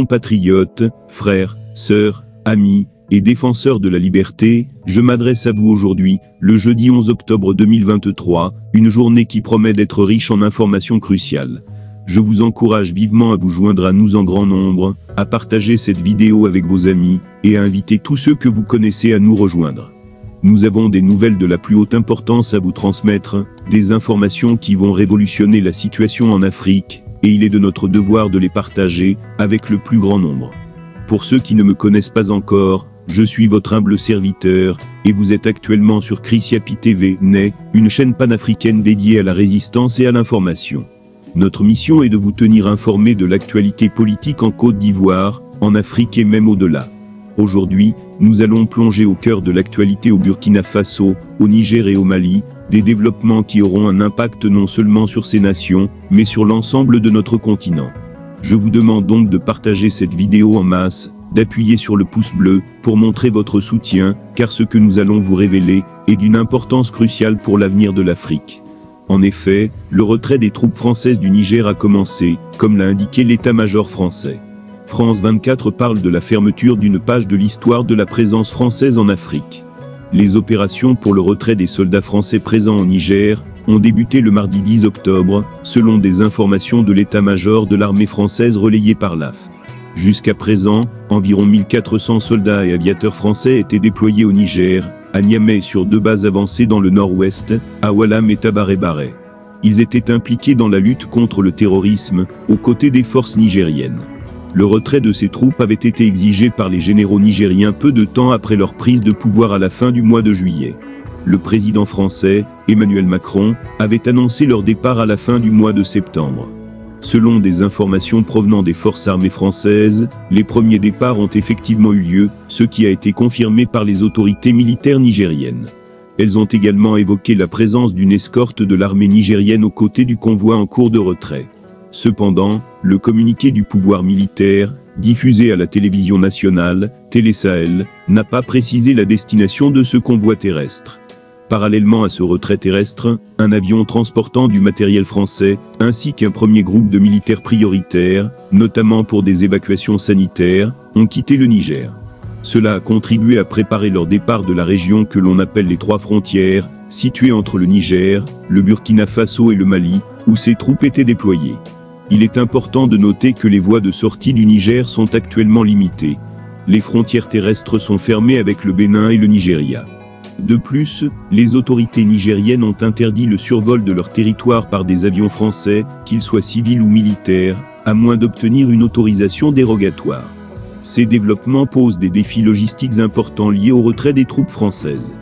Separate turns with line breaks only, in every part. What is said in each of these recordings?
compatriotes, frères, sœurs, amis et défenseurs de la liberté, je m'adresse à vous aujourd'hui, le jeudi 11 octobre 2023, une journée qui promet d'être riche en informations cruciales. Je vous encourage vivement à vous joindre à nous en grand nombre, à partager cette vidéo avec vos amis, et à inviter tous ceux que vous connaissez à nous rejoindre. Nous avons des nouvelles de la plus haute importance à vous transmettre, des informations qui vont révolutionner la situation en Afrique, et il est de notre devoir de les partager, avec le plus grand nombre. Pour ceux qui ne me connaissent pas encore, je suis votre humble serviteur, et vous êtes actuellement sur Chrisiapi TV, une chaîne panafricaine dédiée à la résistance et à l'information. Notre mission est de vous tenir informés de l'actualité politique en Côte d'Ivoire, en Afrique et même au-delà. Aujourd'hui, nous allons plonger au cœur de l'actualité au Burkina Faso, au Niger et au Mali, des développements qui auront un impact non seulement sur ces nations, mais sur l'ensemble de notre continent. Je vous demande donc de partager cette vidéo en masse, d'appuyer sur le pouce bleu, pour montrer votre soutien, car ce que nous allons vous révéler, est d'une importance cruciale pour l'avenir de l'Afrique. En effet, le retrait des troupes françaises du Niger a commencé, comme l'a indiqué l'état-major français. France 24 parle de la fermeture d'une page de l'histoire de la présence française en Afrique. Les opérations pour le retrait des soldats français présents au Niger ont débuté le mardi 10 octobre, selon des informations de l'état-major de l'armée française relayées par l'AF. Jusqu'à présent, environ 1400 soldats et aviateurs français étaient déployés au Niger, à Niamey sur 2 bases avancées dans le nord-ouest, à Oualam et Tabaré-Baré. Ils étaient impliqués dans la lutte contre le terrorisme, aux côtés des forces nigériennes. Le retrait de ces troupes avait été exigé par les généraux nigériens peu de temps après leur prise de pouvoir à la fin du mois de juillet. Le président français, Emmanuel Macron, avait annoncé leur départ à la fin du mois de septembre. Selon des informations provenant des forces armées françaises, les premiers départs ont effectivement eu lieu, ce qui a été confirmé par les autorités militaires nigériennes. Elles ont également évoqué la présence d'une escorte de l'armée nigérienne aux côtés du convoi en cours de retrait. Cependant, le communiqué du pouvoir militaire, diffusé à la télévision nationale, Télé Sahel, n'a pas précisé la destination de ce convoi terrestre. Parallèlement à ce retrait terrestre, un avion transportant du matériel français, ainsi qu'un premier groupe de militaires prioritaires, notamment pour des évacuations sanitaires, ont quitté le Niger. Cela a contribué à préparer leur départ de la région que l'on appelle les 3 frontières, située entre le Niger, le Burkina Faso et le Mali, où ces troupes étaient déployées. Il est important de noter que les voies de sortie du Niger sont actuellement limitées. Les frontières terrestres sont fermées avec le Bénin et le Nigeria. De plus, les autorités nigériennes ont interdit le survol de leur territoire par des avions français, qu'ils soient civils ou militaires, à moins d'obtenir une autorisation dérogatoire. Ces développements posent des défis logistiques importants liés au retrait des troupes françaises.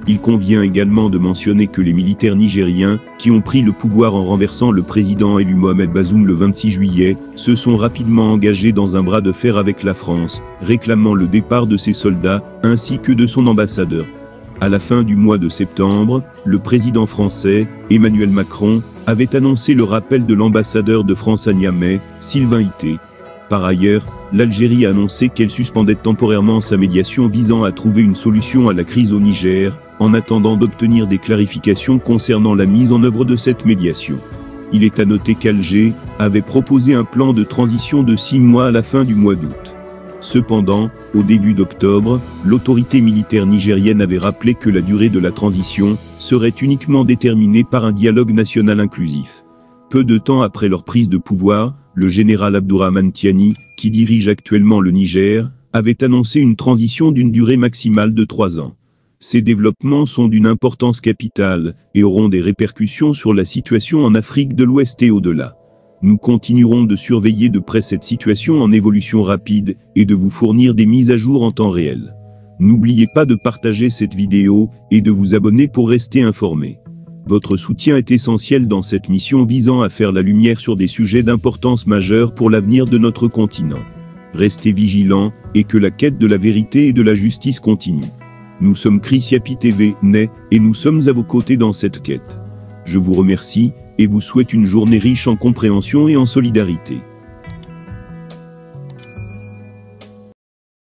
Il convient également de mentionner que les militaires nigériens, qui ont pris le pouvoir en renversant le président élu Mohamed Bazoum le 26 juillet, se sont rapidement engagés dans un bras de fer avec la France, réclamant le départ de ses soldats, ainsi que de son ambassadeur. À la fin du mois de septembre, le président français, Emmanuel Macron, avait annoncé le rappel de l'ambassadeur de France à Niamey, Sylvain Ité. Par ailleurs, l'Algérie a annoncé qu'elle suspendait temporairement sa médiation visant à trouver une solution à la crise au Niger, en attendant d'obtenir des clarifications concernant la mise en œuvre de cette médiation. Il est à noter qu'Alger avait proposé un plan de transition de 6 mois à la fin du mois d'août. Cependant, au début d'octobre, l'autorité militaire nigérienne avait rappelé que la durée de la transition serait uniquement déterminée par un dialogue national inclusif. Peu de temps après leur prise de pouvoir, le général Abdourahmane Tiani, qui dirige actuellement le Niger, avait annoncé une transition d'une durée maximale de 3 ans. Ces développements sont d'une importance capitale et auront des répercussions sur la situation en Afrique de l'Ouest et au-delà. Nous continuerons de surveiller de près cette situation en évolution rapide et de vous fournir des mises à jour en temps réel. N'oubliez pas de partager cette vidéo et de vous abonner pour rester informé. Votre soutien est essentiel dans cette mission visant à faire la lumière sur des sujets d'importance majeure pour l'avenir de notre continent. Restez vigilants et que la quête de la vérité et de la justice continue. Nous sommes Chrisiapi TV, et nous sommes à vos côtés dans cette quête. Je vous remercie et vous souhaite une journée riche en compréhension et en solidarité.